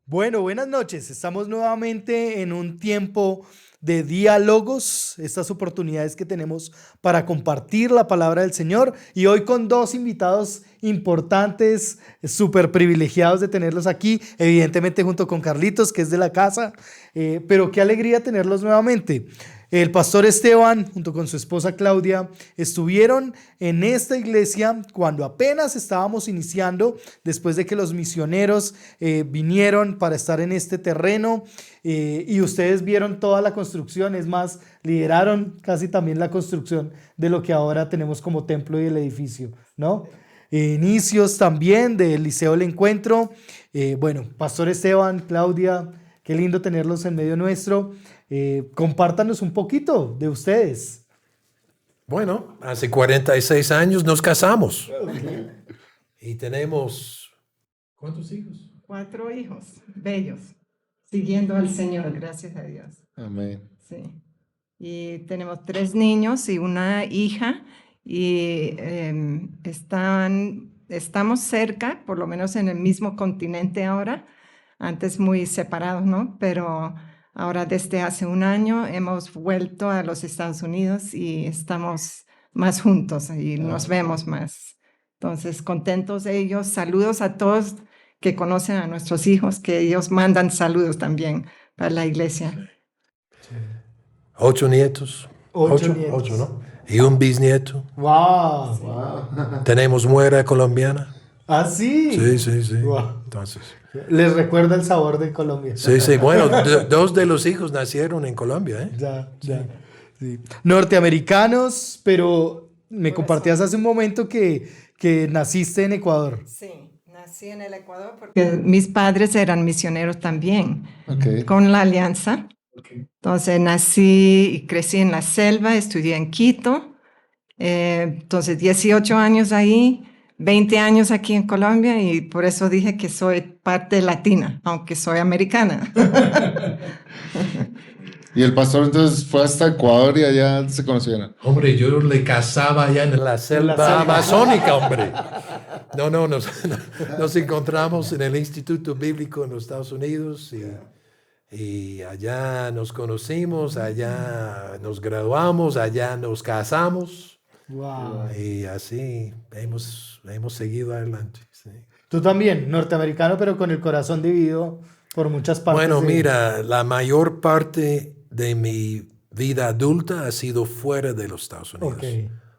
Bueno, buenas noches. Estamos nuevamente en un tiempo de diálogos, estas oportunidades que tenemos para compartir la palabra del Señor y hoy con dos invitados importantes, súper privilegiados de tenerlos aquí, evidentemente junto con Carlitos, que es de la casa, pero qué alegría tenerlos nuevamente. El pastor Esteban, junto con su esposa Claudia, estuvieron en esta iglesia cuando apenas estábamos iniciando, después de que los misioneros vinieron para estar en este terreno y ustedes vieron toda la construcción, es más, lideraron casi también la construcción de lo que ahora tenemos como templo y el edificio, ¿no? Inicios también del Liceo del Encuentro. Bueno, pastor Esteban, Claudia, qué lindo tenerlos en medio nuestro. Compártanos un poquito de ustedes. Bueno, hace 46 años nos casamos. Y tenemos, ¿cuántos hijos? 4 hijos bellos, siguiendo al Señor, gracias a Dios. Amén. Sí. Y tenemos 3 niños y una hija, y estamos cerca, por lo menos en el mismo continente ahora, antes muy separados, ¿no? Pero ahora desde hace un año hemos vuelto a los Estados Unidos y estamos más juntos y nos vemos más. Entonces, contentos ellos. Saludos a todos que conocen a nuestros hijos, que ellos mandan saludos también para la iglesia. 8 nietos. 8 nietos. 8, ¿no? Y un bisnieto. ¡Wow! Wow. Tenemos muera colombiana. ¿Ah, sí? Sí. Wow. Entonces, Les recuerda el sabor de Colombia. sí. Bueno, 2 de los hijos nacieron en Colombia, ¿eh? Ya. Sí. Norteamericanos, pero me compartías hace un momento que naciste en Ecuador. Sí, nací en el Ecuador porque mis padres eran misioneros también, Okay. con la Alianza. Entonces nací y crecí en la selva, estudié en Quito. Entonces 18 años ahí, 20 años aquí en Colombia, y por eso dije que soy parte latina, aunque soy americana. Y el pastor entonces fue hasta Ecuador y allá se conocieron. Hombre, yo le casaba allá en la selva amazónica, hombre. No, nos encontramos en el Instituto Bíblico en los Estados Unidos y allá nos conocimos, allá nos graduamos, allá nos casamos Wow. y así hemos seguido adelante. Sí. Tú también, norteamericano, pero con el corazón dividido por muchas partes. Bueno, mira, la mayor parte de mi vida adulta ha sido fuera de los Estados Unidos. Ok.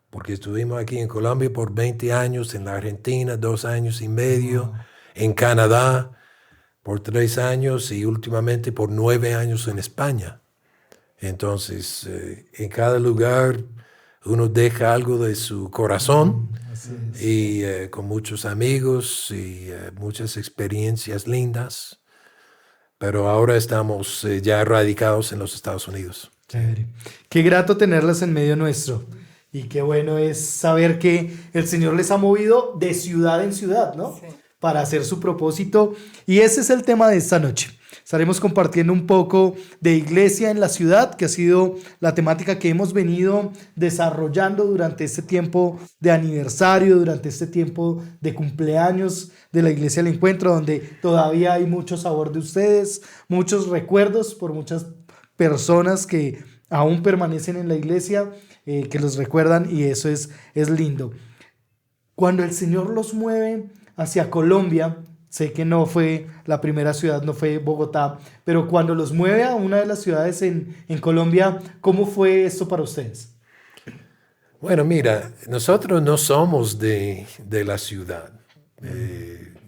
Porque estuvimos aquí en Colombia por 20 años, en la Argentina 2 años y medio, en Canadá por 3 años y últimamente por 9 años en España. Entonces, en cada lugar uno deja algo de su corazón y con muchos amigos y muchas experiencias lindas. Pero ahora estamos ya radicados en los Estados Unidos. Chévere. Qué grato tenerlas en medio nuestro. Y qué bueno es saber que el Señor les ha movido de ciudad en ciudad, ¿no? Sí. Para hacer su propósito. Y ese es el tema de esta noche. Estaremos compartiendo un poco de iglesia en la ciudad, que ha sido la temática que hemos venido desarrollando durante este tiempo de aniversario, durante este tiempo de cumpleaños de la Iglesia del Encuentro, donde todavía hay mucho sabor de ustedes, muchos recuerdos por muchas personas que aún permanecen en la iglesia, que los recuerdan, y eso es lindo. Cuando el Señor los mueve hacia Colombia, sé que no fue la primera ciudad, no fue Bogotá, pero cuando los mueve a una de las ciudades en Colombia, ¿cómo fue esto para ustedes? Bueno, mira, nosotros no somos de la ciudad.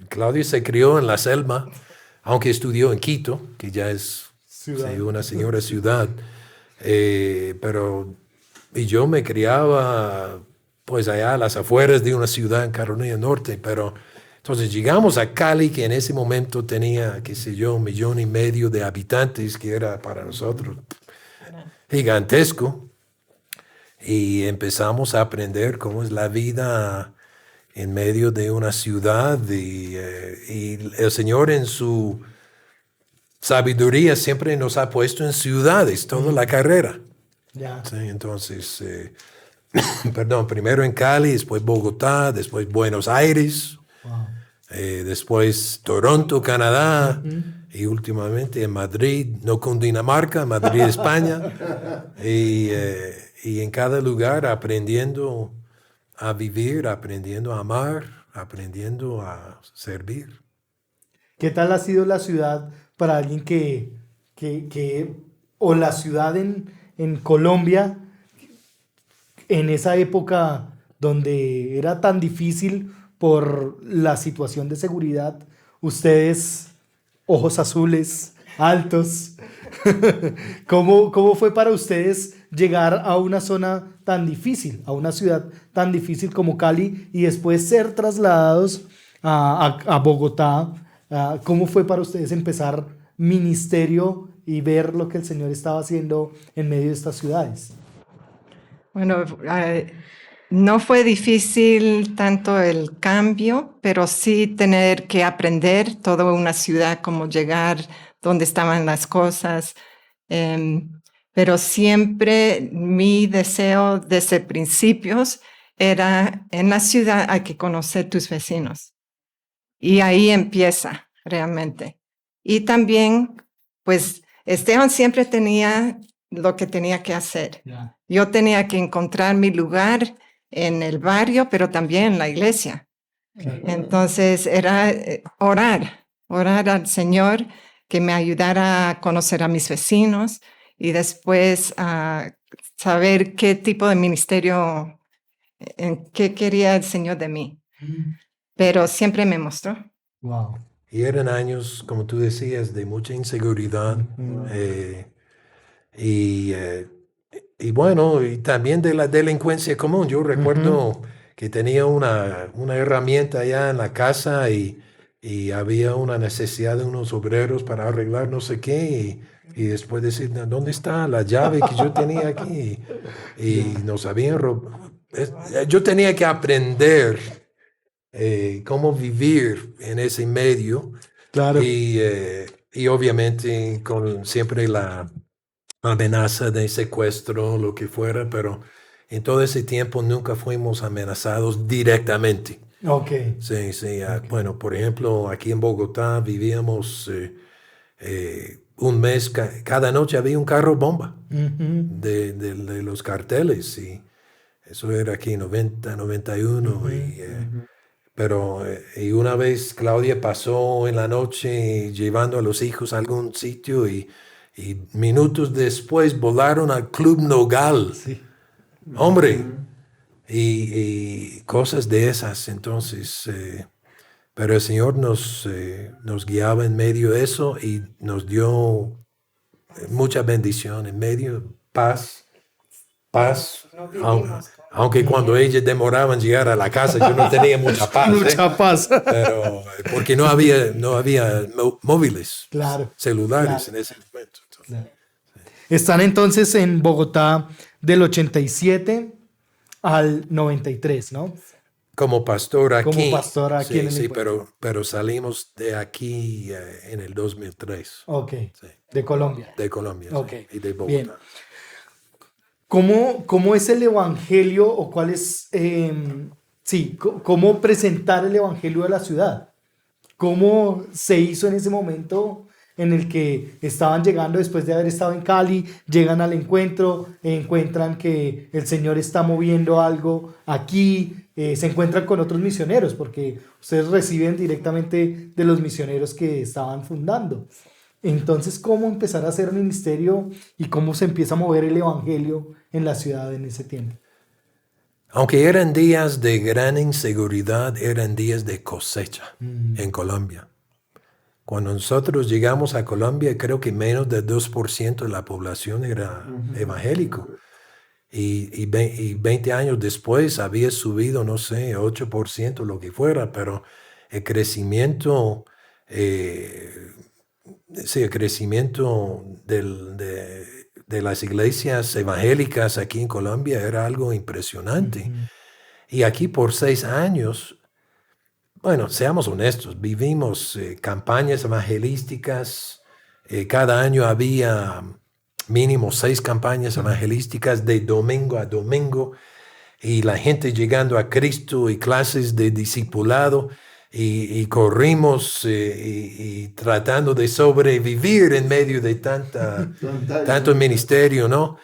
Claudia se crió en la selva, aunque estudió en Quito, que ya es Ciudad. sí, una señora ciudad. Y yo me criaba pues allá a las afueras de una ciudad en Carolina del Norte, pero entonces llegamos a Cali, que en ese momento tenía, qué sé yo, 1,5 millones de habitantes, que era para nosotros gigantesco, y empezamos a aprender cómo es la vida en medio de una ciudad, y el Señor en su sabiduría siempre nos ha puesto en ciudades, toda la carrera. Ya. Sí, entonces, primero en Cali, después Bogotá, después Buenos Aires, Wow. después Toronto, Canadá, y últimamente en Madrid, no Cundinamarca, Madrid, España, y en cada lugar aprendiendo a vivir, aprendiendo a amar, aprendiendo a servir. ¿Qué tal ha sido la ciudad para alguien o la ciudad en Colombia, en esa época donde era tan difícil por la situación de seguridad? Ustedes, ojos azules, altos, ¿cómo fue para ustedes llegar a una zona tan difícil, a una ciudad tan difícil como Cali y después ser trasladados a Bogotá? ¿Cómo fue para ustedes empezar ministerio y ver lo que el Señor estaba haciendo en medio de estas ciudades? Bueno, no fue difícil tanto el cambio, pero sí tener que aprender toda una ciudad, cómo llegar, dónde estaban las cosas. Pero siempre mi deseo desde principios era, en la ciudad hay que conocer tus vecinos. Y ahí empieza realmente. Y también, pues, Esteban siempre tenía lo que tenía que hacer. Yeah. Yo tenía que encontrar mi lugar en el barrio, pero también en la iglesia. Entonces era orar al Señor que me ayudara a conocer a mis vecinos y después a saber qué tipo de ministerio, qué quería el Señor de mí. Pero siempre me mostró. Wow. Y eran años, como tú decías, de mucha inseguridad. Y bueno, y también de la delincuencia común. Yo recuerdo que tenía una herramienta allá en la casa y había una necesidad de unos obreros para arreglar no sé qué. Y después decir, ¿dónde está la llave que yo tenía aquí? Y nos habían robado. Yo tenía que aprender cómo vivir en ese medio. Claro. Y obviamente con siempre la amenaza de secuestro, lo que fuera, pero en todo ese tiempo nunca fuimos amenazados directamente. Ok. Sí. Bueno, por ejemplo, aquí en Bogotá vivíamos un mes, cada noche había un carro bomba de los carteles, y eso era aquí 90, 91. Pero y una vez Claudia pasó en la noche llevando a los hijos a algún sitio y minutos después volaron al Club Nogal. Sí. Hombre, y cosas de esas. Entonces, pero el Señor nos guiaba en medio de eso y nos dio mucha bendición en medio, paz. Aunque cuando ellos demoraban llegar a la casa, yo no tenía mucha paz. Mucha paz. Pero, porque no había móviles, Claro, celulares claro. en ese momento. Entonces, Están entonces en Bogotá del 87 al 93, ¿no? como pastor aquí. Como pastor aquí sí, en el sí, pueblo. pero salimos de aquí en el 2003. Ok, Sí. de Colombia. De Colombia, Ok, sí, y de Bogotá. bien. ¿Cómo es el evangelio o cuál es, cómo presentar el evangelio de la ciudad? ¿Cómo se hizo en ese momento en el que estaban llegando después de haber estado en Cali, llegan al encuentro, encuentran que el Señor está moviendo algo aquí, se encuentran con otros misioneros, porque ustedes reciben directamente de los misioneros que estaban fundando? Entonces, ¿cómo empezar a hacer ministerio y cómo se empieza a mover el evangelio en la ciudad en ese tiempo? Aunque eran días de gran inseguridad, eran días de cosecha en Colombia. Cuando nosotros llegamos a Colombia, creo que menos del 2% de la población era evangélico. Y 20 años después había subido, no sé, 8%, lo que fuera, pero el crecimiento, el crecimiento de las iglesias evangélicas aquí en Colombia era algo impresionante. Y aquí por 6 años, bueno, seamos honestos, vivimos campañas evangelísticas. Cada año había mínimo 6 campañas evangelísticas de domingo a domingo, y la gente llegando a Cristo y clases de discipulado. y corrimos y tratando de sobrevivir en medio de tanto ministerio, ¿no?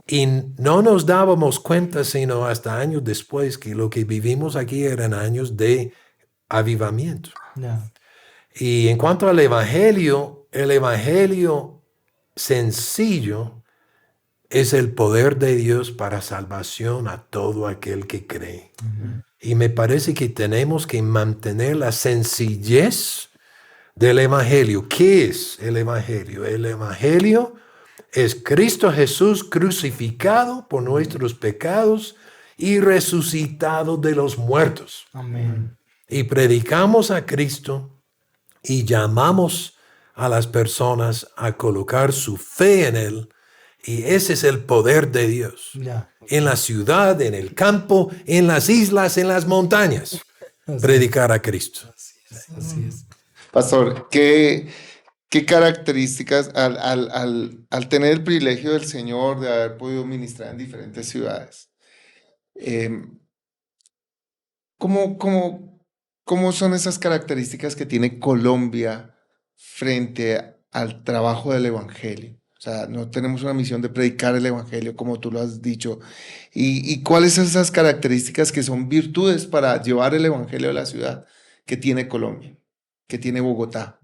Y no nos dábamos cuenta sino hasta años después que lo que vivimos aquí eran años de avivamiento. Ya. Y en cuanto al evangelio sencillo es el poder de Dios para salvación a todo aquel que cree. Y me parece que tenemos que mantener la sencillez del evangelio. ¿Qué es el evangelio? El evangelio es Cristo Jesús crucificado por nuestros pecados y resucitado de los muertos. Amén. Y predicamos a Cristo y llamamos a las personas a colocar su fe en Él. Y ese es el poder de Dios. Ya. En la ciudad, en el campo, en las islas, en las montañas. Predicar a Cristo. Así es. Pastor, ¿qué características al tener el privilegio del Señor de haber podido ministrar en diferentes ciudades? ¿Cómo son esas características que tiene Colombia frente al trabajo del evangelio? O sea, no tenemos una misión de predicar el evangelio, como tú lo has dicho. ¿Y cuáles son esas características que son virtudes para llevar el evangelio a la ciudad que tiene Colombia, que tiene Bogotá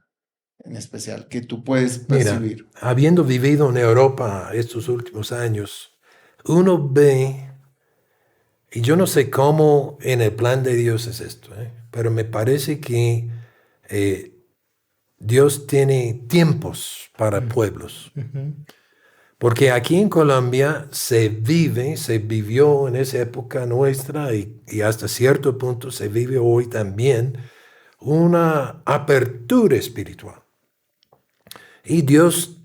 en especial, que tú puedes percibir? Mira, habiendo vivido en Europa estos últimos años, uno ve, y yo no sé cómo en el plan de Dios es esto, pero me parece que Dios tiene tiempos para pueblos. Porque aquí en Colombia se vivió en esa época nuestra y hasta cierto punto se vive hoy también una apertura espiritual. Y Dios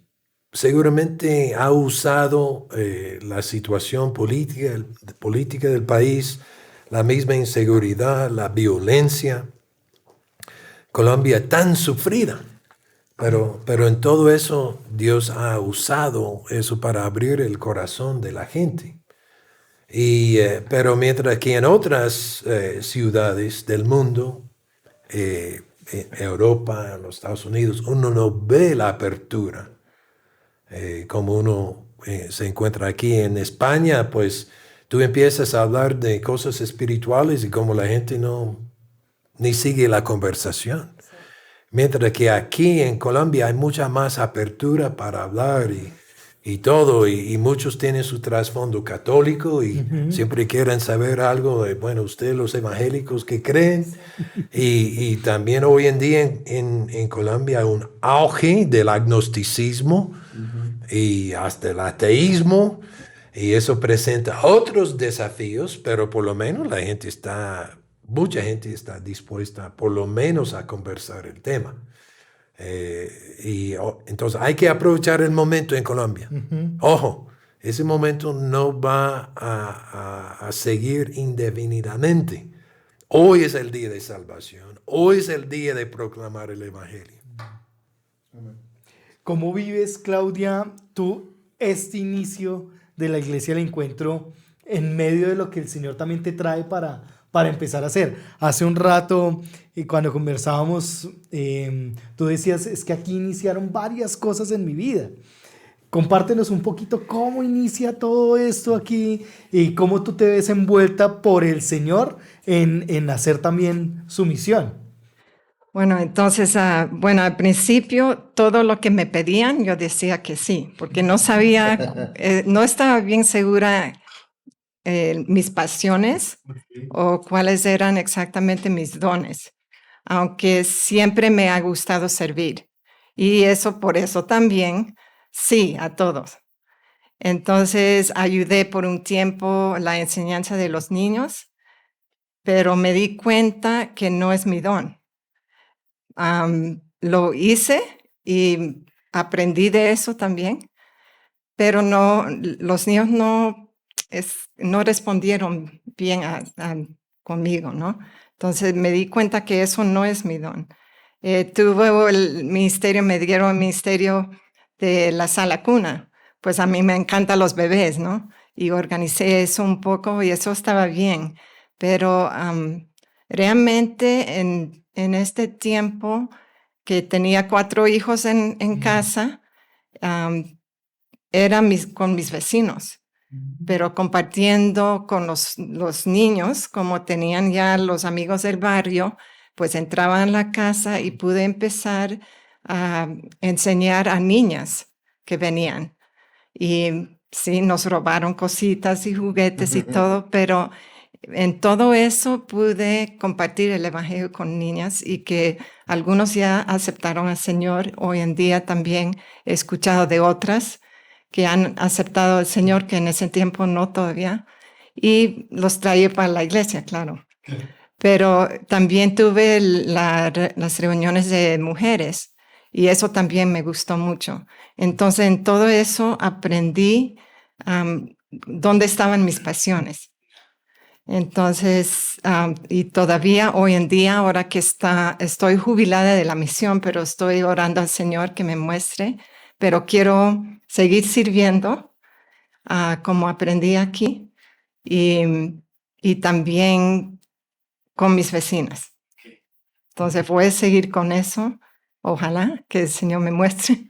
seguramente ha usado la situación política del país, la misma inseguridad, la violencia. Colombia tan sufrida, pero en todo eso Dios ha usado eso para abrir el corazón de la gente. Pero mientras que en otras ciudades del mundo, en Europa, en los Estados Unidos, uno no ve la apertura como uno se encuentra aquí en España, pues tú empiezas a hablar de cosas espirituales y como la gente ni sigue la conversación. Mientras que aquí en Colombia hay mucha más apertura para hablar y todo, y muchos tienen su trasfondo católico y siempre quieren saber algo de, bueno, ustedes los evangélicos que creen, y también hoy en día en Colombia hay un auge del agnosticismo y hasta el ateísmo, y eso presenta otros desafíos, pero por lo menos mucha gente está dispuesta por lo menos a conversar el tema. Entonces hay que aprovechar el momento en Colombia. Ojo, ese momento no va a seguir indefinidamente. Hoy es el día de salvación. Hoy es el día de proclamar el evangelio. ¿Cómo vives, Claudia, tú este inicio de la Iglesia del Encuentro en medio de lo que el Señor también te trae para empezar a hacer? Hace un rato, cuando conversábamos, tú decías, es que aquí iniciaron varias cosas en mi vida. Compártenos un poquito cómo inicia todo esto aquí y cómo tú te ves envuelta por el Señor en hacer también su misión. Bueno, entonces, al principio todo lo que me pedían yo decía que sí, porque no sabía, no estaba bien segura mis pasiones o cuáles eran exactamente mis dones, aunque siempre me ha gustado servir. Y por eso también, sí, a todos. Entonces, ayudé por un tiempo la enseñanza de los niños, pero me di cuenta que no es mi don. Lo hice y aprendí de eso también, pero los niños no respondieron bien conmigo, ¿no? Entonces me di cuenta que eso no es mi don. Me dieron el ministerio de la sala cuna, pues a mí me encantan los bebés, ¿no? Y organicé eso un poco y eso estaba bien, pero realmente en este tiempo que tenía 4 hijos en casa, era con mis vecinos, pero compartiendo con los niños, como tenían ya los amigos del barrio, pues entraba en la casa y pude empezar a enseñar a niñas que venían. Y sí, nos robaron cositas y juguetes y todo, pero en todo eso pude compartir el evangelio con niñas y que algunos ya aceptaron al Señor. Hoy en día también he escuchado de otras que han aceptado al Señor, que en ese tiempo no todavía, y los traía para la iglesia, claro. Pero también tuve las reuniones de mujeres y eso también me gustó mucho. Entonces, en todo eso aprendí dónde estaban mis pasiones. Entonces, y todavía hoy en día, ahora que estoy jubilada de la misión, pero estoy orando al Señor que me muestre, pero quiero seguir sirviendo como aprendí aquí y también con mis vecinas. Entonces voy a seguir con eso, ojalá que el Señor me muestre.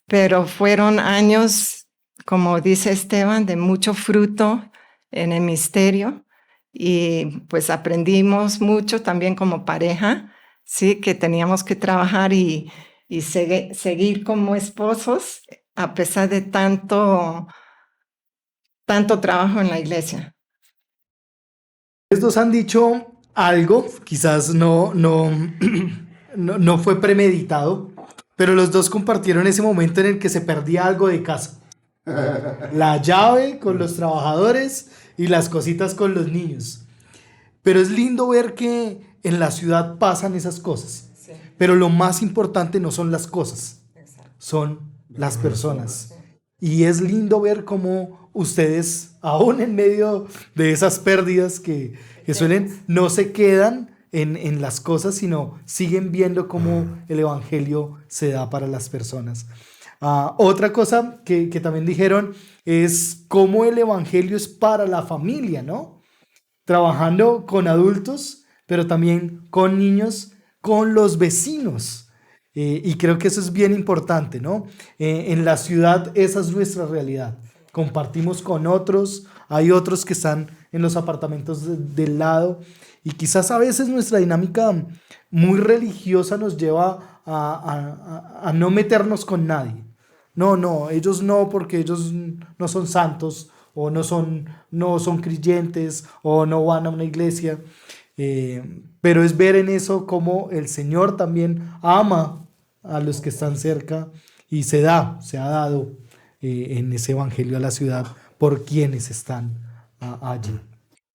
Pero fueron años, como dice Esteban, de mucho fruto en el misterio y pues aprendimos mucho también como pareja, sí, que teníamos que trabajar y seguir como esposos a pesar de tanto trabajo en la iglesia. Estos han dicho algo, quizás no fue premeditado, pero los dos compartieron ese momento en el que se perdía algo de casa. La llave con los trabajadores y las cositas con los niños. Pero es lindo ver que en la ciudad pasan esas cosas. Sí. Pero lo más importante no son las cosas, Exacto. son las personas. Y es lindo ver cómo ustedes, aún en medio de esas pérdidas que suelen, no se quedan en las cosas, sino siguen viendo cómo el evangelio se da para las personas. Otra cosa que también dijeron es cómo el evangelio es para la familia, ¿no? Trabajando con adultos, pero también con niños, con los vecinos. Y creo que eso es bien importante, ¿no? En la ciudad esa es nuestra realidad. Compartimos con otros, hay otros que están en los apartamentos del lado y quizás a veces nuestra dinámica muy religiosa nos lleva a no meternos con nadie. No, ellos no, porque ellos no son santos o no son creyentes o no van a una iglesia. Pero es ver en eso cómo el Señor también ama a los que están cerca y se ha dado en ese evangelio a la ciudad por quienes están allí.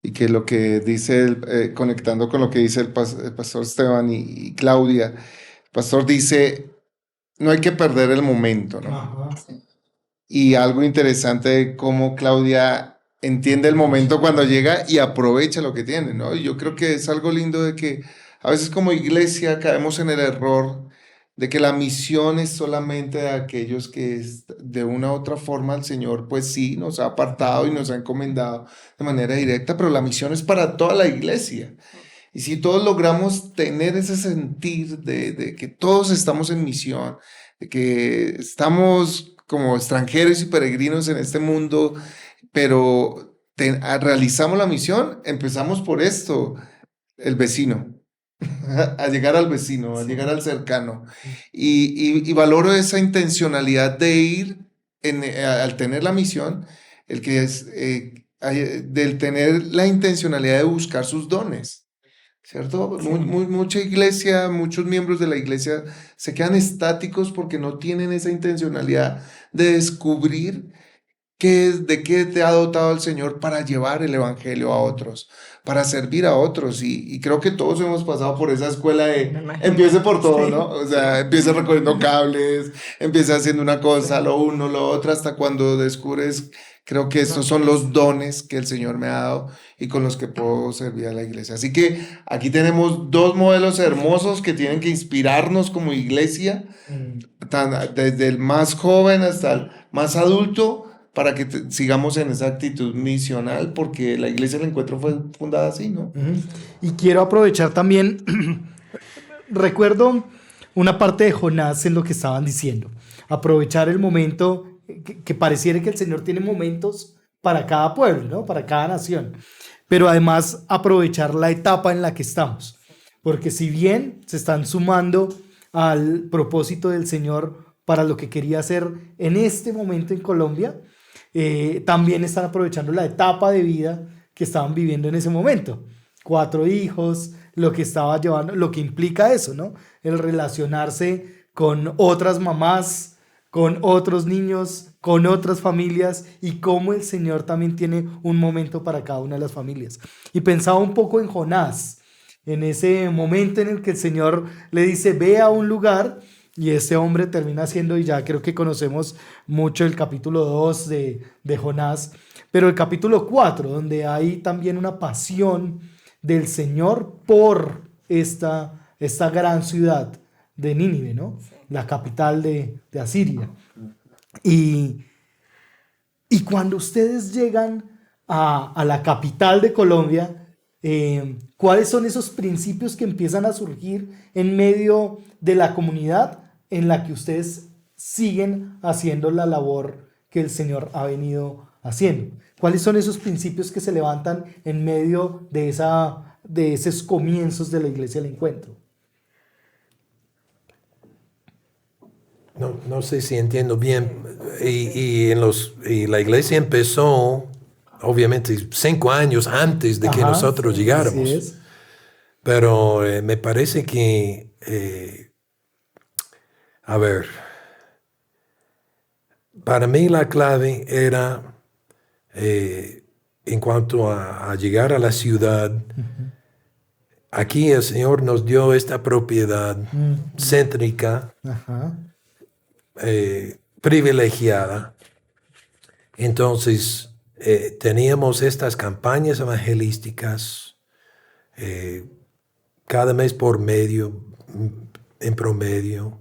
Y que lo que dice, conectando con lo que dice el pastor Esteban y Claudia, el pastor dice, no hay que perder el momento, ¿no? Ajá. Y algo interesante de cómo Claudia entiende el momento cuando llega y aprovecha lo que tiene, ¿no? Y yo creo que es algo lindo de que a veces como iglesia caemos en el error de que la misión es solamente de aquellos que de una u otra forma el Señor pues sí nos ha apartado y nos ha encomendado de manera directa, pero la misión es para toda la iglesia. Y si todos logramos tener ese sentir de que todos estamos en misión, de que estamos como extranjeros y peregrinos en este mundo, pero realizamos la misión, empezamos por esto, el vecino. A llegar al vecino, a llegar al cercano. Y valoro esa intencionalidad de ir, al tener la misión, el que es, del tener la intencionalidad de buscar sus dones, ¿cierto? Sí. Mucha iglesia, muchos miembros de la iglesia se quedan estáticos porque no tienen esa intencionalidad de descubrir de qué te ha dotado el Señor para llevar el evangelio a otros, para servir a otros. Y creo que todos hemos pasado por esa escuela de empiece por todo, Sí. ¿no? O sea, empieza recogiendo cables, empieza haciendo una cosa, lo uno, lo otro, hasta cuando descubres, creo que estos son los dones que el Señor me ha dado y con los que puedo servir a la iglesia. Así que aquí tenemos dos modelos hermosos que tienen que inspirarnos como iglesia, desde el más joven hasta el más adulto, para que sigamos en esa actitud misional, porque la Iglesia del Encuentro fue fundada así, ¿no? Y quiero aprovechar también, recuerdo una parte de Jonás en lo que estaban diciendo, aprovechar el momento, que pareciera que el Señor tiene momentos para cada pueblo, ¿no? Para cada nación, pero además aprovechar la etapa en la que estamos, porque si bien se están sumando al propósito del Señor para lo que quería hacer en este momento en Colombia, también están aprovechando la etapa de vida que estaban viviendo en ese momento. 4 hijos, lo que estaba llevando, lo que implica eso, ¿no? El relacionarse con otras mamás, con otros niños, con otras familias, y cómo el Señor también tiene un momento para cada una de las familias. Y pensaba un poco en Jonás, en ese momento en el que el Señor le dice, ve a un lugar, y este hombre termina siendo, y ya creo que conocemos mucho el capítulo 2 de Jonás, pero el capítulo 4, donde hay también una pasión del Señor por esta gran ciudad de Nínive, ¿no? La capital de Asiria. Y cuando ustedes llegan a la capital de Colombia, ¿cuáles son esos principios que empiezan a surgir en medio de la comunidad en la que ustedes siguen haciendo la labor que el Señor ha venido haciendo? ¿Cuáles son esos principios que se levantan en medio de esos comienzos de la Iglesia del Encuentro? No sé si entiendo bien. Y la iglesia empezó, obviamente, 5 años antes de que nosotros llegáramos. Así es. Pero me parece que, a ver, para mí la clave era, en cuanto a llegar a la ciudad, aquí el Señor nos dio esta propiedad céntrica, privilegiada. Entonces, teníamos estas campañas evangelísticas cada mes en promedio,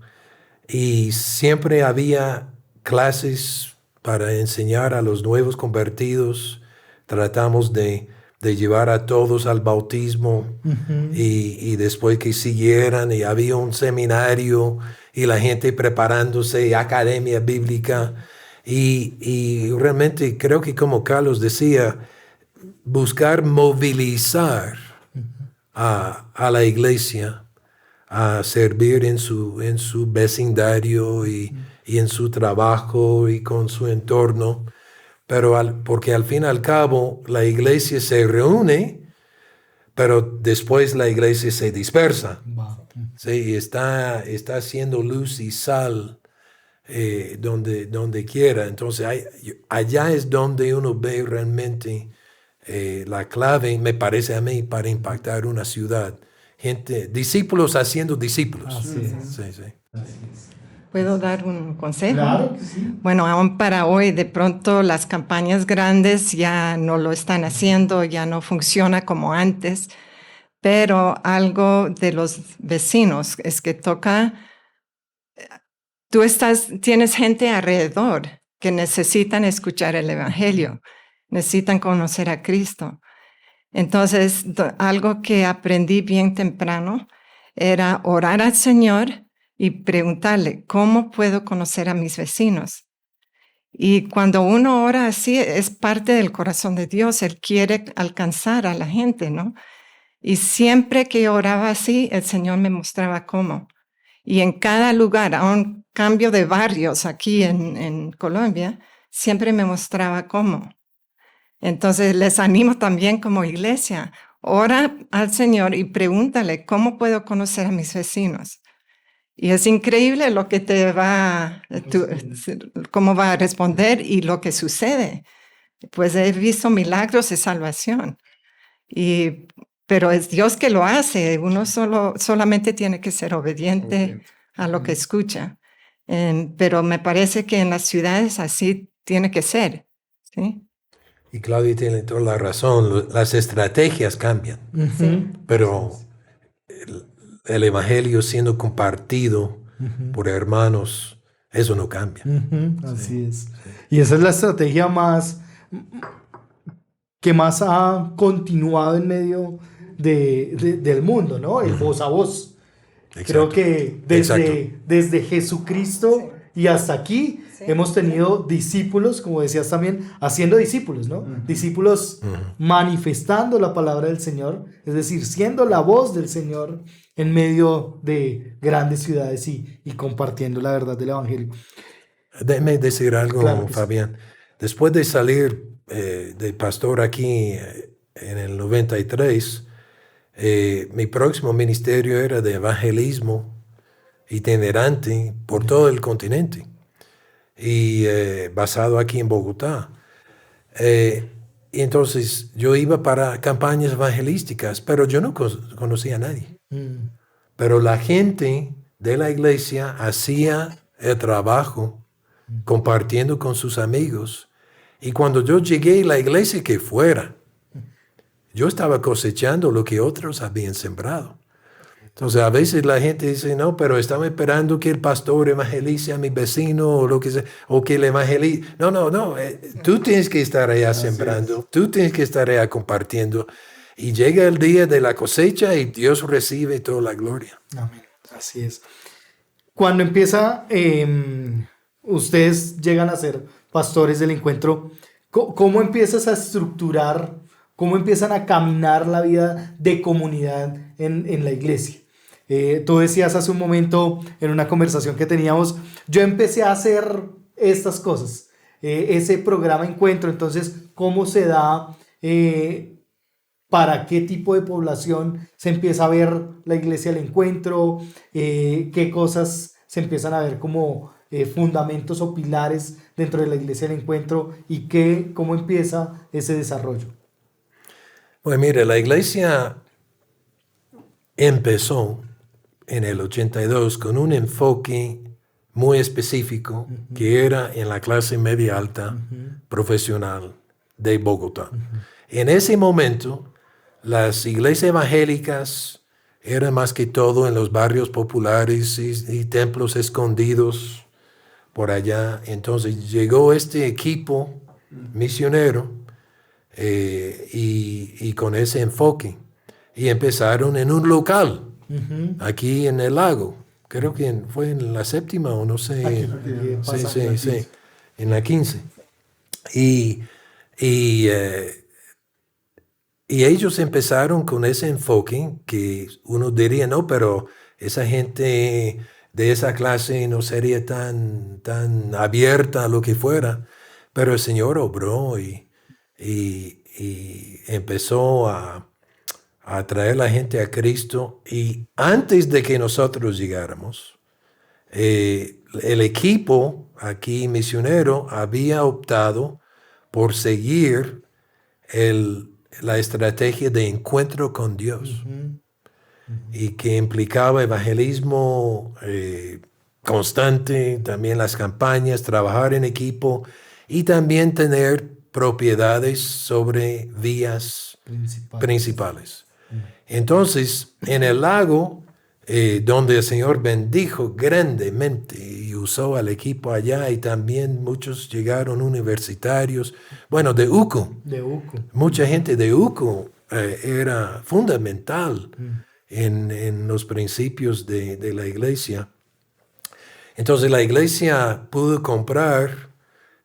y siempre había clases para enseñar a los nuevos convertidos. Tratamos de llevar a todos al bautismo, y después que siguieran, y había un seminario y la gente preparándose, academia bíblica, y realmente creo que, como Carlos decía, buscar movilizar a la iglesia a servir en su vecindario y en su trabajo y con su entorno. Pero porque al fin y al cabo la iglesia se reúne, pero después la iglesia se dispersa. Sí, está haciendo luz y sal donde quiera. Entonces allá es donde uno ve realmente la clave, me parece a mí, para impactar una ciudad. Discípulos haciendo discípulos. Así es. Sí. ¿Puedo dar un consejo? Claro que sí. Bueno, aún para hoy, de pronto las campañas grandes ya no lo están haciendo, ya no funciona como antes, pero algo de los vecinos es que tienes gente alrededor que necesitan escuchar el evangelio, necesitan conocer a Cristo. Entonces, algo que aprendí bien temprano era orar al Señor y preguntarle, ¿cómo puedo conocer a mis vecinos? Y cuando uno ora así, es parte del corazón de Dios. Él quiere alcanzar a la gente, ¿no? Y siempre que oraba así, el Señor me mostraba cómo. Y en cada lugar, a un cambio de barrios aquí en Colombia, siempre me mostraba cómo. Entonces, les animo también como iglesia, ora al Señor y pregúntale, ¿cómo puedo conocer a mis vecinos? Y es increíble lo que cómo va a responder y lo que sucede. Pues he visto milagros de salvación. Pero es Dios que lo hace. Uno solamente tiene que ser obediente a lo que escucha. Pero me parece que en las ciudades así tiene que ser, ¿sí? Y Claudia tiene toda la razón, las estrategias cambian, pero el evangelio siendo compartido por hermanos Eso no cambia. Así es. Y esa es la estrategia que más ha continuado en medio del mundo, ¿no? El voz a voz. Creo Exacto. que desde Jesucristo y hasta aquí Sí. hemos tenido discípulos, como decías también, haciendo discípulos, ¿no? Discípulos manifestando la palabra del Señor, es decir, siendo la voz del Señor en medio de grandes ciudades y compartiendo la verdad del Evangelio. Déjeme decir algo, Claro que sí. Fabián. Después de salir de pastor aquí en el 93, mi próximo ministerio era de evangelismo itinerante por todo el continente y basado aquí en Bogotá. Y entonces yo iba para campañas evangelísticas, pero yo no conocía a nadie. Pero la gente de la iglesia hacía el trabajo compartiendo con sus amigos. Y cuando yo llegué a la iglesia que fuera, yo estaba cosechando lo que otros habían sembrado. Entonces a veces la gente dice, no, pero estaba esperando que el pastor evangelice a mi vecino o lo que sea, o que el evangelice. No, tú tienes que estar allá sembrando, tú tienes que estar allá compartiendo. Y llega el día de la cosecha y Dios recibe toda la gloria. Amén. Así es. Cuando empieza, ustedes llegan a ser pastores del encuentro, ¿cómo empiezas a estructurar, cómo empiezan a caminar la vida de comunidad en la iglesia? Tú decías hace un momento en una conversación que teníamos, yo empecé a hacer estas cosas, ese programa Encuentro, entonces, ¿cómo se da? ¿Para qué tipo de población se empieza a ver la iglesia del encuentro? ¿Qué cosas se empiezan a ver como fundamentos o pilares dentro de la iglesia del encuentro? ¿Y cómo empieza ese desarrollo? Pues mire, la iglesia empezó en el 82 con un enfoque muy específico que era en la clase media alta profesional de Bogotá. En ese momento, las iglesias evangélicas eran más que todo en los barrios populares y templos escondidos por allá. Entonces llegó este equipo misionero y con ese enfoque. Y empezaron en un local, aquí en el lago. Creo que fue en la séptima o no sé. Sí, en la 15. Y ellos empezaron con ese enfoque que uno diría, no, pero esa gente de esa clase no sería tan abierta a lo que fuera. Pero el Señor obró y empezó a traer la gente a Cristo. Y antes de que nosotros llegáramos, el equipo aquí misionero había optado por seguir la estrategia de encuentro con Dios y que implicaba evangelismo constante, también las campañas, trabajar en equipo y también tener propiedades sobre vías principales. Entonces, en el lago, donde el Señor bendijo grandemente y usó al equipo allá, y también muchos llegaron universitarios, bueno, de UCO. Mucha gente de UCO era fundamental en los principios de la iglesia. Entonces la iglesia pudo comprar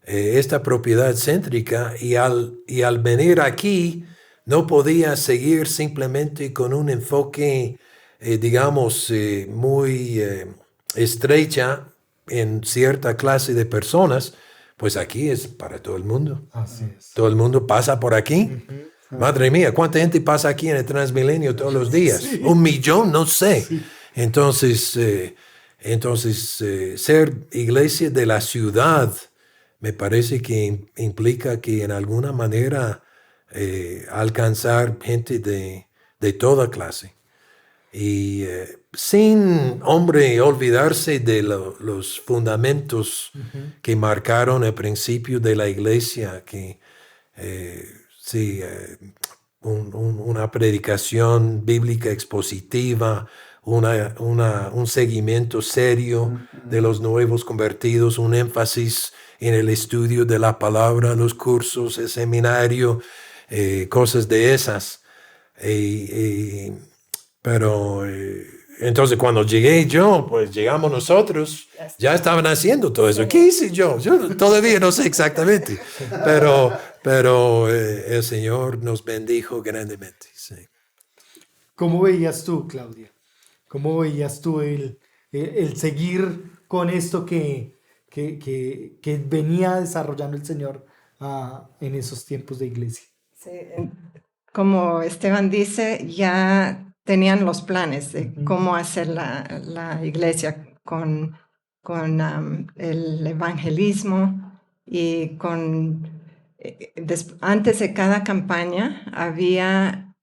esta propiedad céntrica y al venir aquí no podía seguir simplemente con un enfoque, digamos, muy estrecha en cierta clase de personas. Pues aquí es para todo el mundo. Así es. Todo el mundo pasa por aquí. Madre mía, ¿cuánta gente pasa aquí en el Transmilenio todos los días? Sí. 1 millón, no sé. Sí. Entonces, ser iglesia de la ciudad me parece que implica que en alguna manera alcanzar gente de toda clase. Y sin, olvidarse de los fundamentos que marcaron el principio de la iglesia, que una predicación bíblica expositiva, un seguimiento serio de los nuevos convertidos, un énfasis en el estudio de la palabra, los cursos, el seminario, cosas de esas. Pero entonces cuando llegué yo, pues llegamos nosotros, ya estaban haciendo todo eso. ¿Qué hice yo? Yo todavía no sé exactamente, pero el Señor nos bendijo grandemente. Sí. ¿Cómo veías tú, Claudia? ¿Cómo veías tú el seguir con esto que venía desarrollando el Señor en esos tiempos de iglesia? Sí, como Esteban dice, ya tenían los planes de cómo hacer la iglesia con el evangelismo y antes de cada campaña había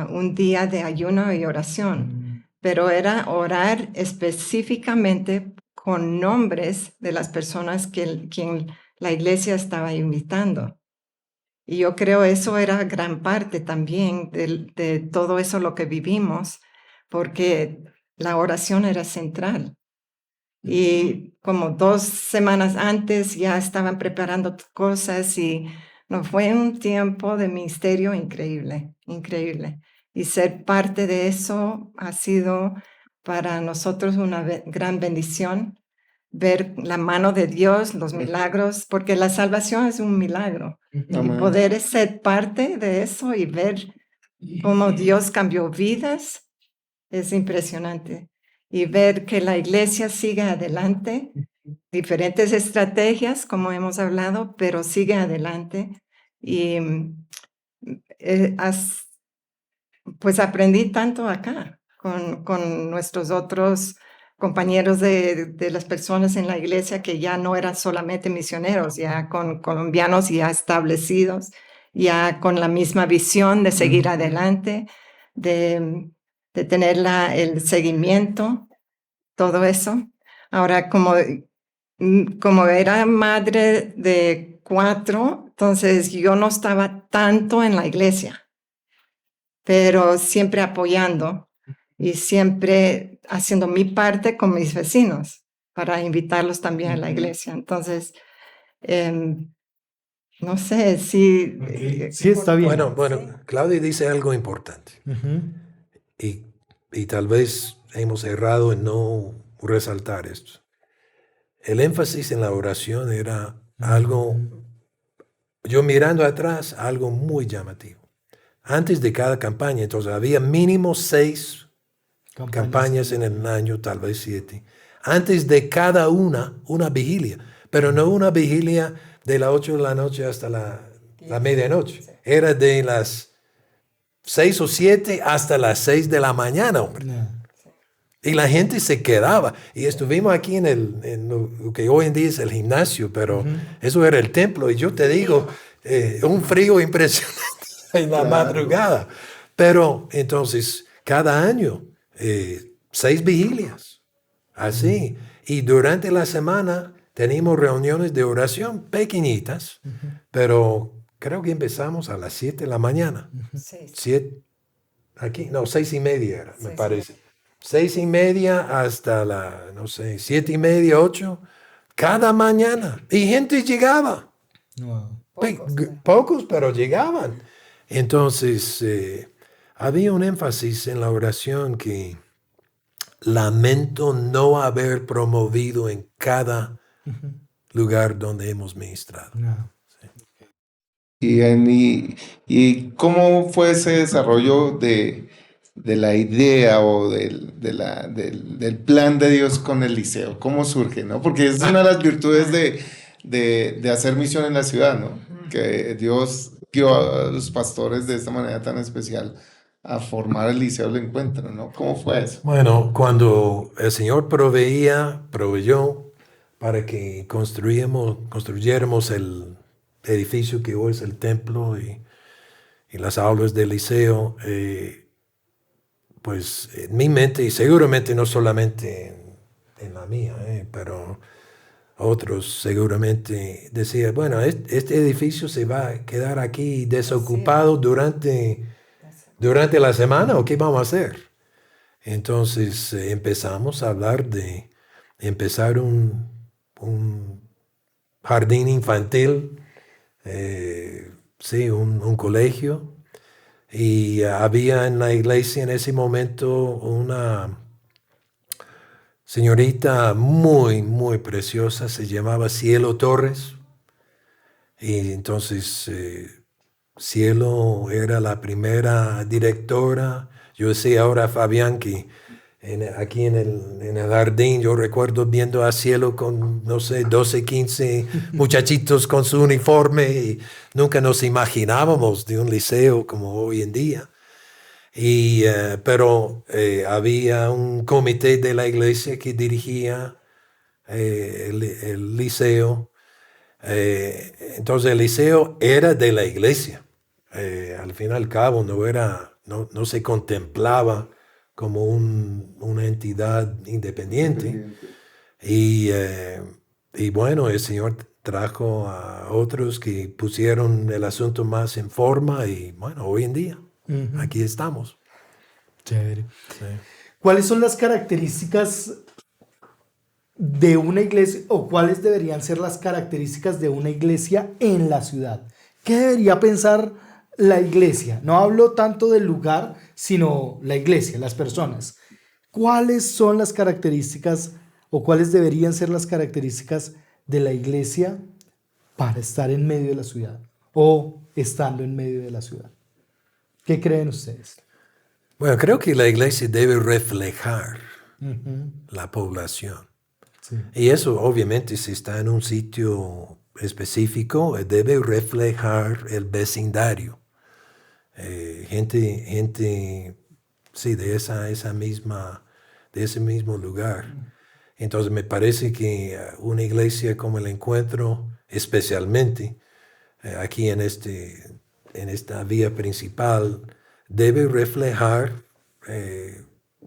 un día de ayuno y oración, pero era orar específicamente con nombres de las personas quien la iglesia estaba invitando. Y yo creo eso era gran parte también de todo eso lo que vivimos, porque la oración era central. Y como 2 semanas antes ya estaban preparando cosas y nos fue un tiempo de ministerio increíble, increíble. Y ser parte de eso ha sido para nosotros una gran bendición, ver la mano de Dios, los milagros, porque la salvación es un milagro. Y Amén. poder ser parte de eso y ver cómo Dios cambió vidas es impresionante. Y ver que la iglesia sigue adelante, diferentes estrategias, como hemos hablado, pero sigue adelante. Y pues aprendí tanto acá con nuestros otros compañeros de las personas en la iglesia que ya no eran solamente misioneros, ya con colombianos ya establecidos, ya con la misma visión de seguir adelante, de tener el seguimiento, todo eso. Ahora, como era madre de 4, entonces yo no estaba tanto en la iglesia, pero siempre apoyando y siempre haciendo mi parte con mis vecinos para invitarlos también a la iglesia. Entonces, no sé si... Sí, está bien. Bueno, Claudia dice algo importante y tal vez hemos errado en no resaltar esto. El énfasis en la oración era algo, yo mirando atrás, algo muy llamativo. Antes de cada campaña, entonces había mínimo 6 campañas en el año, tal vez 7. Antes de cada una vigilia, pero no una vigilia de las 8 de la noche hasta la medianoche. Era de las 6 o 7 hasta las 6 de la mañana, hombre. Y la gente se quedaba. Y estuvimos aquí en lo que hoy en día es el gimnasio, pero eso era el templo. Y yo te digo, un frío impresionante en la madrugada. Pero entonces, cada año, 6 vigilias. Así. Y durante la semana tenemos reuniones de oración pequeñitas, pero creo que empezamos a las 7 de la mañana. 7, aquí, no, 6:30 era, me parece. 6:30 hasta 7:30, 8, cada mañana. Y gente llegaba. Wow. Pocos, pero llegaban. Entonces, había un énfasis en la oración que lamento no haber promovido en cada lugar donde hemos ministrado. ¿Y cómo fue ese desarrollo de la idea o del plan de Dios con el liceo? ¿Cómo surge, no? Porque es una de las virtudes de hacer misión en la ciudad, ¿no? Que Dios guió a los pastores de esta manera tan especial a formar el liceo del encuentro, ¿no? ¿Cómo fue eso? Bueno, cuando el Señor proveyó para que construyéramos el edificio que hoy es el templo y las aulas del liceo, pues en mi mente, y seguramente no solamente en la mía, pero otros seguramente decían, bueno, este edificio se va a quedar aquí desocupado durante la semana, ¿o qué vamos a hacer? Entonces empezamos a hablar de empezar un jardín infantil, sí, un colegio. Y había en la iglesia en ese momento una señorita muy, muy preciosa, se llamaba Cielo Torres. Y entonces Cielo era la primera directora. Yo sé ahora, Fabián, que aquí en el jardín yo recuerdo viendo a Cielo con, no sé, 12, 15 muchachitos con su uniforme y nunca nos imaginábamos de un liceo como hoy en día. Pero había un comité de la iglesia que dirigía el liceo. Entonces el liceo era de la iglesia. Al fin y al cabo no se contemplaba como una entidad independiente. Y bueno, el Señor trajo a otros que pusieron el asunto más en forma y bueno, hoy en día aquí estamos. Chévere. Sí. ¿Cuáles son las características de una iglesia o cuáles deberían ser las características de una iglesia en la ciudad? ¿Qué debería pensar la iglesia? No hablo tanto del lugar, sino la iglesia, las personas. ¿Cuáles son las características o cuáles deberían ser las características de la iglesia para estar en medio de la ciudad o estando en medio de la ciudad? ¿Qué creen ustedes? Bueno, creo que la iglesia debe reflejar la población. Sí. Y eso, obviamente, si está en un sitio específico, debe reflejar el vecindario. Gente, sí, de ese mismo lugar. Entonces, me parece que una iglesia como el Encuentro, especialmente aquí en esta vía principal, debe reflejar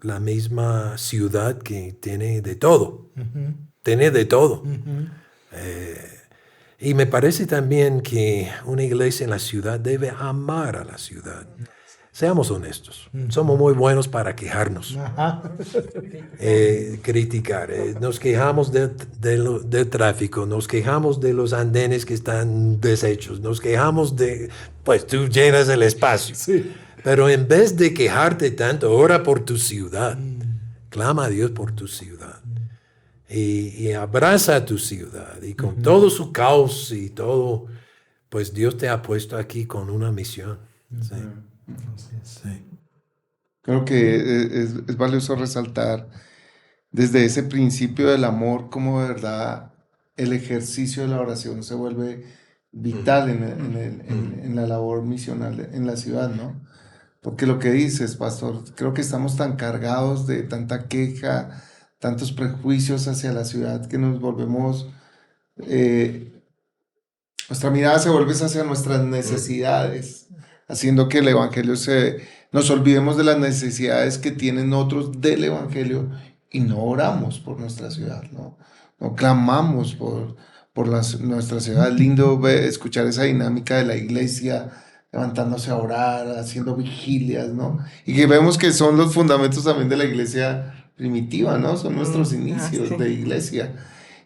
la misma ciudad que tiene de todo. Tiene de todo. Y me parece también que una iglesia en la ciudad debe amar a la ciudad. Seamos honestos. Somos muy buenos para quejarnos, criticar. Nos quejamos del tráfico, nos quejamos de los andenes que están deshechos, nos quejamos pues tú llenas el espacio. Sí. Pero en vez de quejarte tanto, ora por tu ciudad. Clama a Dios por tu ciudad. Y abraza a tu ciudad. Y con todo su caos y todo, pues Dios te ha puesto aquí con una misión. Sí. Sí. Creo que es valioso resaltar desde ese principio del amor cómo de verdad el ejercicio de la oración se vuelve vital en la labor misional en la ciudad, ¿no? Porque lo que dices, pastor, creo que estamos tan cargados de tanta queja, tantos prejuicios hacia la ciudad que nos volvemos, nuestra mirada se vuelve hacia nuestras necesidades, haciendo que el evangelio nos olvidemos de las necesidades que tienen otros del evangelio y no oramos por nuestra ciudad, no clamamos por nuestra ciudad. Es lindo escuchar esa dinámica de la iglesia levantándose a orar, haciendo vigilias, ¿no? Y que vemos que son los fundamentos también de la iglesia primitiva, ¿no? Son nuestros inicios de iglesia.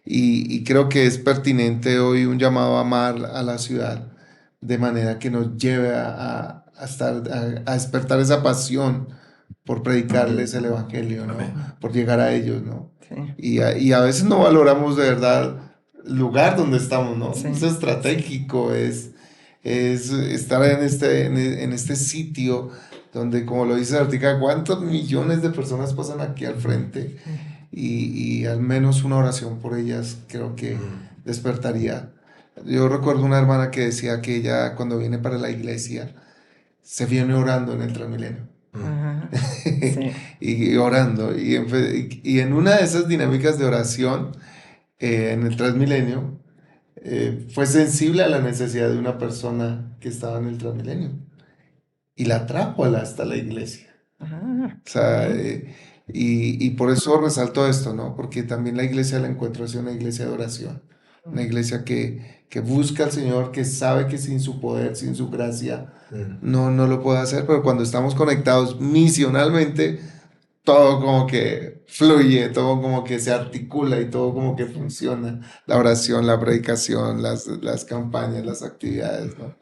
Y creo que es pertinente hoy un llamado a amar a la ciudad de manera que nos lleve a despertar esa pasión por predicarles el evangelio, ¿no? Por llegar a ellos, ¿no? Sí. Y a veces no valoramos de verdad el lugar donde estamos, ¿no? Sí. Es estratégico, es estar en este sitio donde, como lo dice Artica, ¿cuántos millones de personas pasan aquí al frente? Y al menos una oración por ellas creo que despertaría. Yo recuerdo una hermana que decía que ella cuando viene para la iglesia se viene orando en el Transmilenio. Ajá. Sí. Y orando. Y en una de esas dinámicas de oración en el Transmilenio, fue sensible a la necesidad de una persona que estaba en el Transmilenio y la trajo hasta la iglesia. Ajá. O sea, y por eso resalto esto, ¿no? Porque también la iglesia la encuentro es una iglesia de oración, una iglesia que busca al Señor, que sabe que sin su poder, sin su gracia, no lo puede hacer, pero cuando estamos conectados misionalmente, todo como que fluye, todo como que se articula y todo como que funciona. La oración, la predicación, las campañas, las actividades, ¿no?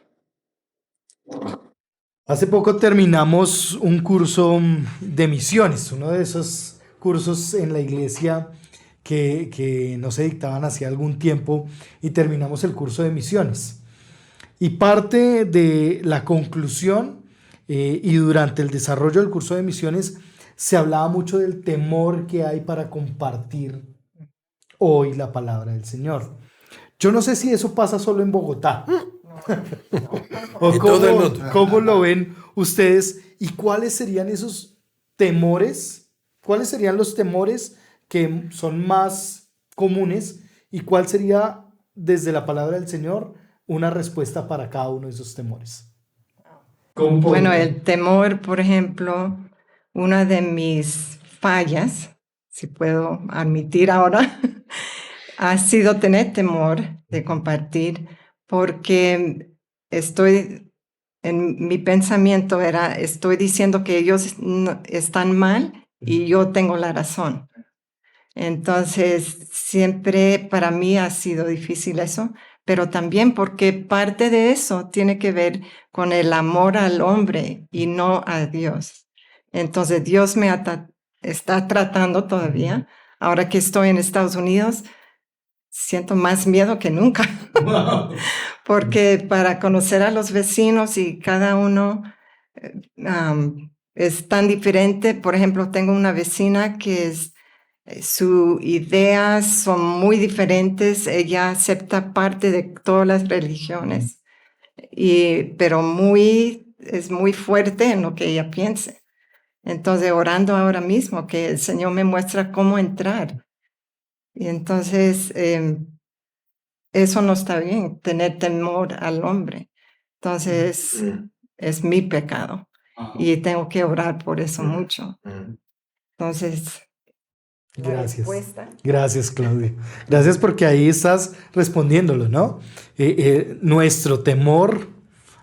Hace poco terminamos un curso de misiones, uno de esos cursos en la iglesia que no se dictaban hacía algún tiempo y terminamos el curso de misiones. Y parte de la conclusión y durante el desarrollo del curso de misiones se hablaba mucho del temor que hay para compartir hoy la palabra del Señor. Yo no sé si eso pasa solo en Bogotá. ¿O En todo el mundo. cómo lo ven ustedes? ¿Y cuáles serían esos temores? ¿Cuáles serían los temores que son más comunes? ¿Y cuál sería, desde la palabra del Señor, una respuesta para cada uno de esos temores? Bueno, el temor, por ejemplo, una de mis fallas, si puedo admitir ahora, ha sido tener temor de compartir, porque en mi pensamiento estoy diciendo que ellos están mal y yo tengo la razón. Entonces, siempre para mí ha sido difícil eso, pero también porque parte de eso tiene que ver con el amor al hombre y no a Dios. Entonces, Dios está tratando todavía. Ahora que estoy en Estados Unidos, siento más miedo que nunca, porque para conocer a los vecinos y cada uno es tan diferente. Por ejemplo, tengo una vecina que sus ideas son muy diferentes. Ella acepta parte de todas las religiones, pero es muy fuerte en lo que ella piense. Entonces, orando ahora mismo, que el Señor me muestra cómo entrar. Y entonces, eso no está bien, tener temor al hombre. Entonces, es mi pecado. Y tengo que orar por eso mucho. Entonces, la Gracias. respuesta. Gracias, Claudia. Gracias porque ahí estás respondiéndolo, ¿no? Nuestro temor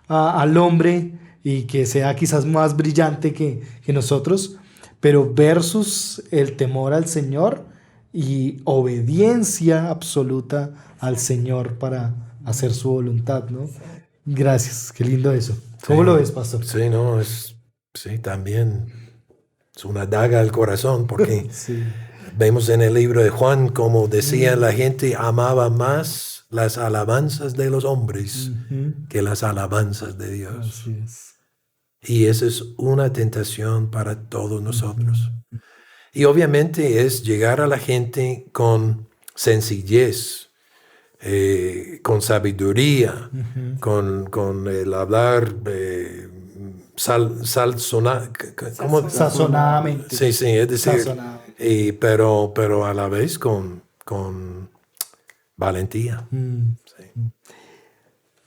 al hombre y que sea quizás más brillante que nosotros, pero versus el temor al Señor y obediencia absoluta al Señor para hacer su voluntad, ¿no? Gracias, qué lindo eso. ¿Cómo Sí. lo ves, pastor? Sí, no, sí, también es una daga al corazón porque Sí. vemos en el libro de Juan como decía la gente amaba más las alabanzas de los hombres que las alabanzas de Dios. Así es. Y esa es una tentación para todos nosotros. Y obviamente es llegar a la gente con sencillez, con sabiduría, con el hablar Sazonadamente. Sí, es decir, Sazonadamente. pero a la vez con valentía. Sí.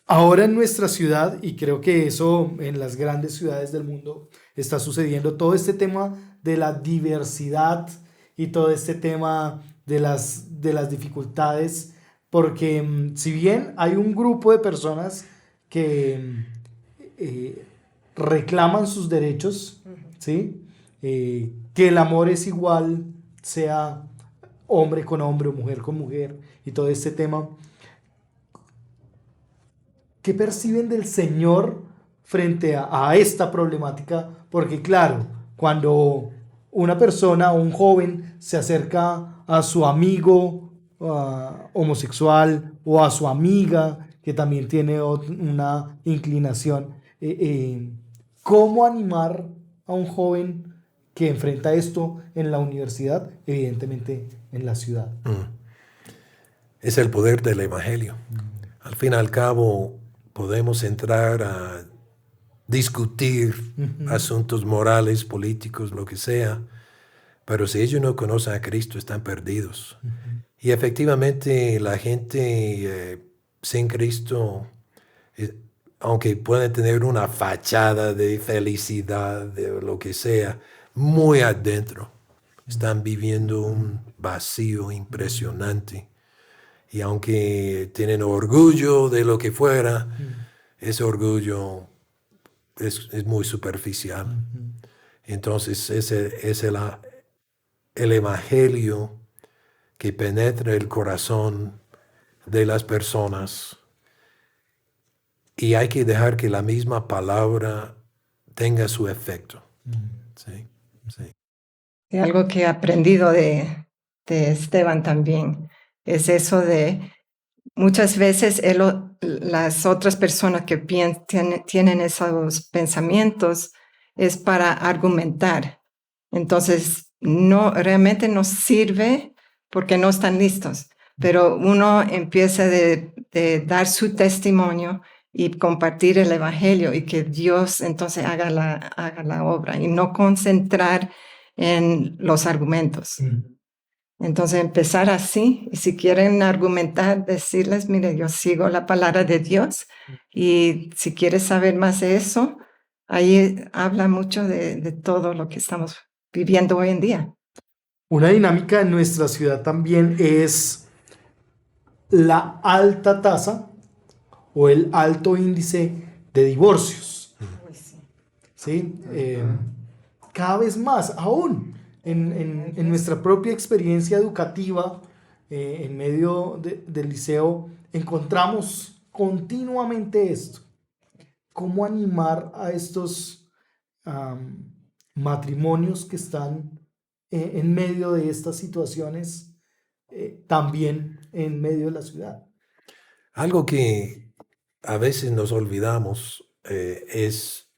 Ahora en nuestra ciudad, y creo que eso en las grandes ciudades del mundo está sucediendo, todo este tema de la diversidad y todo este tema de las dificultades, porque si bien hay un grupo de personas que reclaman sus derechos, ¿sí? Que el amor es igual, sea hombre con hombre o mujer con mujer, y todo este tema. ¿Qué perciben del Señor frente a esta problemática? Porque claro, cuando una persona o un joven se acerca a su amigo homosexual o a su amiga que también tiene una inclinación, ¿cómo animar a un joven que enfrenta esto en la universidad, evidentemente en la ciudad? Es el poder del Evangelio. Al fin y al cabo, podemos entrar a discutir asuntos morales, políticos, lo que sea, pero si ellos no conocen a Cristo, están perdidos. Y efectivamente, la gente sin Cristo, aunque puede tener una fachada de felicidad, de lo que sea, muy adentro, están viviendo un vacío impresionante. Y aunque tienen orgullo de lo que fuera, ese orgullo es muy superficial. Entonces ese es el evangelio que penetra el corazón de las personas, y hay que dejar que la misma palabra tenga su efecto. Sí, sí. Y algo que he aprendido de Esteban también es eso de muchas veces las otras personas que tienen esos pensamientos es para argumentar. Entonces, realmente no sirve porque no están listos. Pero uno empieza de dar su testimonio y compartir el evangelio y que Dios entonces haga la obra y no concentrar en los argumentos. Entonces empezar así, y si quieren argumentar, decirles, mire, yo sigo la palabra de Dios, y si quieres saber más de eso, ahí habla mucho de todo lo que estamos viviendo hoy en día. Una dinámica en nuestra ciudad también es la alta tasa o el alto índice de divorcios. ¿Sí? Cada vez más, aún en nuestra propia experiencia educativa, en medio del liceo, encontramos continuamente esto. ¿Cómo animar a estos matrimonios que están en medio de estas situaciones, también en medio de la ciudad? Algo que a veces nos olvidamos es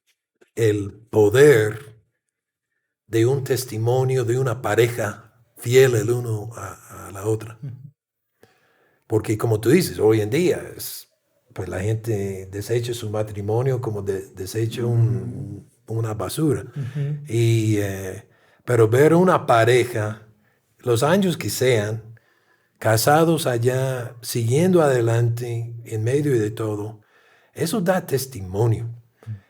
el poder de un testimonio de una pareja fiel el uno a la otra. Porque como tú dices, hoy en día pues la gente desecha su matrimonio como desecha una basura. Pero ver una pareja, los años que sean, casados allá, siguiendo adelante en medio de todo, eso da testimonio.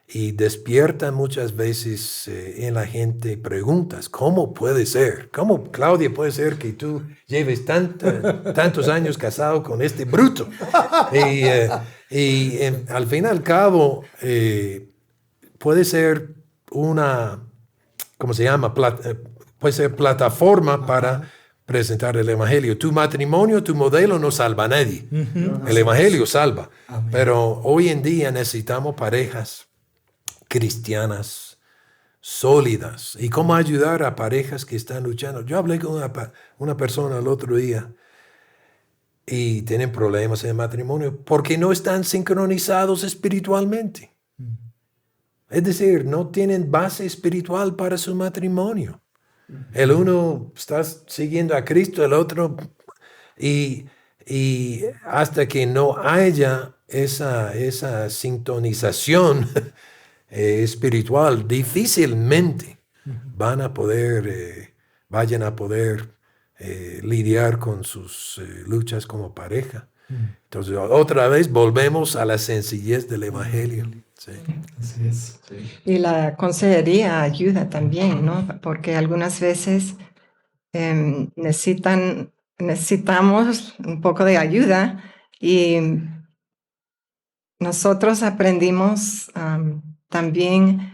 Y despierta muchas veces en la gente preguntas. ¿Cómo puede ser? ¿Cómo, Claudia, puede ser que tú lleves tantos años casado con este bruto? Al fin y al cabo, puede ser una, ¿cómo se llama? Puede ser plataforma para presentar el evangelio. Tu matrimonio, tu modelo no salva a nadie. El evangelio salva. Amén. Pero hoy en día necesitamos parejas cristianas sólidas. ¿Y cómo ayudar a parejas que están luchando? Yo hablé con una persona el otro día y tienen problemas en el matrimonio porque no están sincronizados espiritualmente. Es decir, no tienen base espiritual para su matrimonio. El uno está siguiendo a Cristo, el otro, y hasta que no haya esa sintonización espiritual, difícilmente vayan a poder lidiar con sus luchas como pareja. Entonces, otra vez volvemos a la sencillez del evangelio. Sí. Así es. Sí. Y la consejería ayuda también, ¿no? Porque algunas veces necesitamos un poco de ayuda, y nosotros aprendimos también,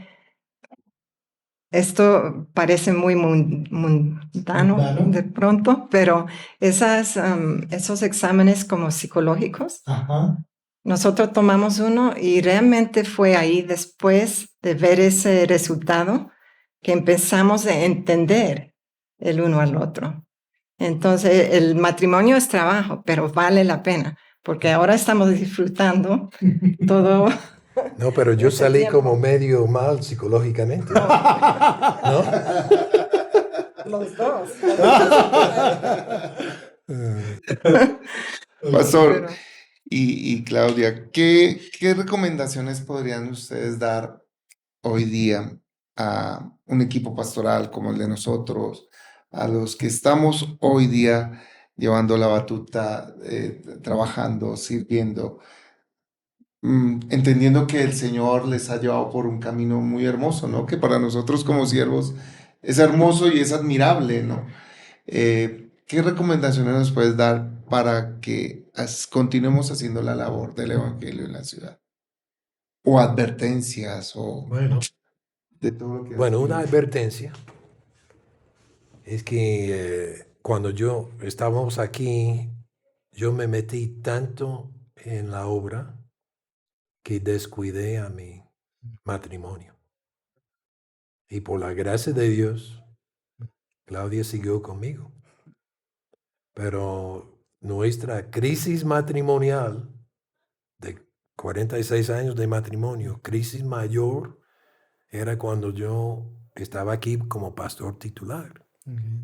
esto parece muy mundano de pronto, pero esos exámenes como psicológicos, Ajá. nosotros tomamos uno y realmente fue ahí, después de ver ese resultado, que empezamos a entender el uno al otro. Entonces, el matrimonio es trabajo, pero vale la pena, porque ahora estamos disfrutando todo. No, pero yo Ese salí tiempo. como medio mal psicológicamente. ¿No? Los dos. Pastor, Pero- y Claudia, ¿qué recomendaciones podrían ustedes dar hoy día a un equipo pastoral como el de nosotros, a los que estamos hoy día llevando la batuta, trabajando, sirviendo, entendiendo que el Señor les ha llevado por un camino muy hermoso, ¿no? Que para nosotros como siervos es hermoso y es admirable, ¿no? ¿Qué recomendaciones nos puedes dar para que continuemos haciendo la labor del Evangelio en la ciudad? O advertencias, o... Bueno, de todo lo que Bueno, has una vivido? advertencia es que cuando estábamos aquí, yo me metí tanto en la obra que descuidé a mi matrimonio. Y por la gracia de Dios, Claudia siguió conmigo. Pero nuestra crisis matrimonial de 46 años de matrimonio, crisis mayor, era cuando yo estaba aquí como pastor titular, Okay.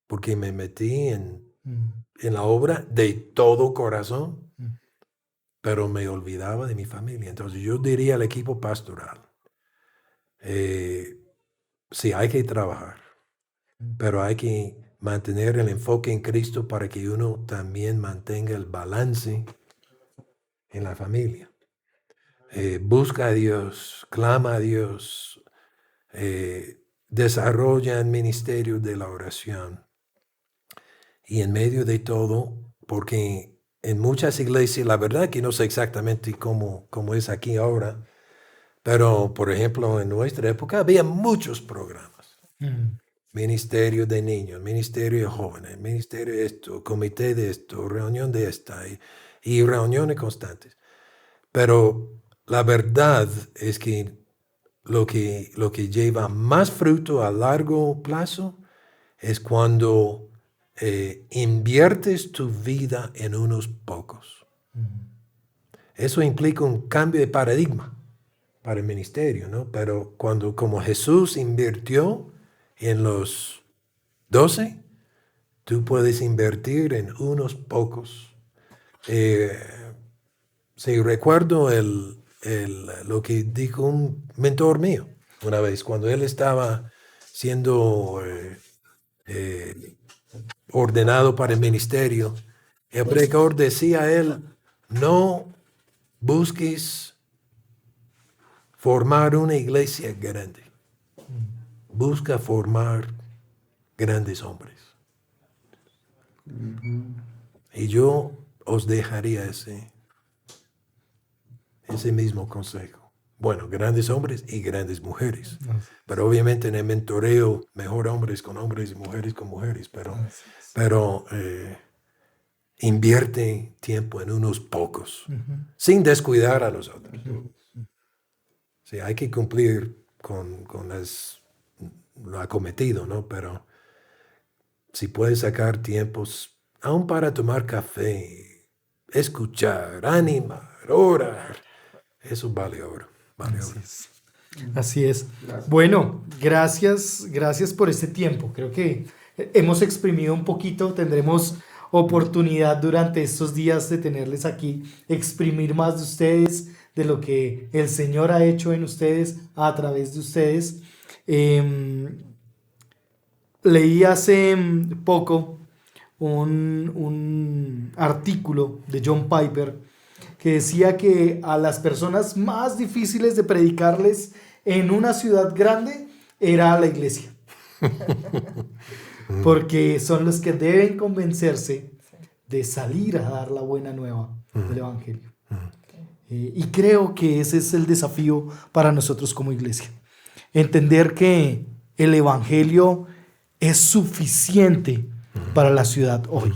porque me metí en Mm, la obra de todo corazón, mm, pero me olvidaba de mi familia. Entonces yo diría al equipo pastoral, sí, hay que trabajar, pero hay que mantener el enfoque en Cristo para que uno también mantenga el balance en la familia. Busca a Dios, clama a Dios, desarrolla el ministerio de la oración. Y en medio de todo, porque en muchas iglesias, la verdad que no sé exactamente cómo es aquí ahora, pero por ejemplo en nuestra época había muchos programas. mm, Ministerio de niños, ministerio de jóvenes, ministerio de esto, comité de esto, reunión de esta y reuniones constantes. Pero la verdad es que lo que lleva más fruto a largo plazo es cuando inviertes tu vida en unos pocos. Eso implica un cambio de paradigma para el ministerio, ¿no? Pero cuando como Jesús invirtió en los 12, tú puedes invertir en unos pocos. Sí, recuerdo lo que dijo un mentor mío una vez, cuando él estaba siendo ordenado para el ministerio. El predicador decía a él, no busques formar una iglesia grande, busca formar grandes hombres. Y yo os dejaría ese mismo consejo. Bueno, grandes hombres y grandes mujeres. Pero obviamente en el mentoreo, mejor hombres con hombres y mujeres con mujeres. Pero invierte tiempo en unos pocos, sin descuidar a los otros. Sí, hay que cumplir con lo acometido, ¿no? Pero si puedes sacar tiempos, aún para tomar café, escuchar, animar, orar, eso vale oro. Vale oro. Así es. Bueno, gracias por este tiempo. Creo que hemos exprimido un poquito, tendremos oportunidad durante estos días de tenerles aquí, exprimir más de ustedes, de lo que el Señor ha hecho en ustedes, a través de ustedes. Leí hace poco un artículo de John Piper que decía que a las personas más difíciles de predicarles en una ciudad grande era a la iglesia. Porque son los que deben convencerse de salir a dar la buena nueva del Evangelio. Y creo que ese es el desafío para nosotros como iglesia. Entender que el Evangelio es suficiente para la ciudad hoy.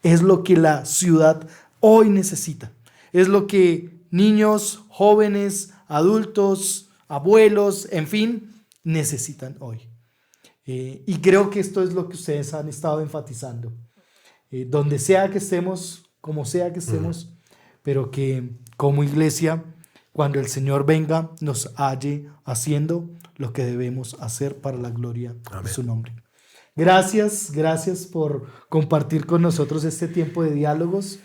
Es lo que la ciudad hoy necesita. Es lo que niños, jóvenes, adultos, abuelos, en fin, necesitan hoy. Y creo que esto es lo que ustedes han estado enfatizando. Donde sea que estemos, como sea que estemos, pero que como iglesia, cuando el Señor venga, nos halle haciendo lo que debemos hacer para la gloria de su nombre. Gracias por compartir con nosotros este tiempo de diálogos.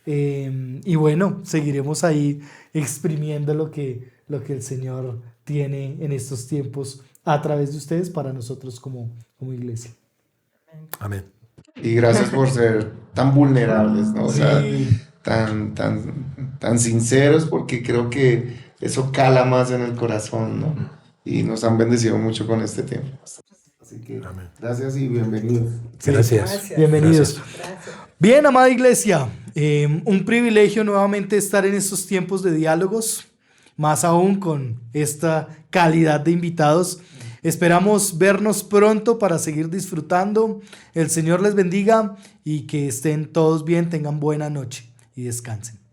Y bueno, seguiremos ahí exprimiendo lo que el Señor tiene en estos tiempos a través de ustedes para nosotros como iglesia. Amén. Y gracias por ser tan vulnerables, ¿no? O sea, Sí. tan sinceros, porque creo que eso cala más en el corazón, ¿no? Y nos han bendecido mucho con este tiempo. Así que Amén. gracias y bienvenidos. Sí. Gracias. Bienvenidos. Gracias. Bien, amada iglesia, un privilegio nuevamente estar en estos tiempos de diálogos. más aún con esta calidad de invitados. Esperamos vernos pronto para seguir disfrutando. El Señor les bendiga y que estén todos bien, tengan buena noche y descansen.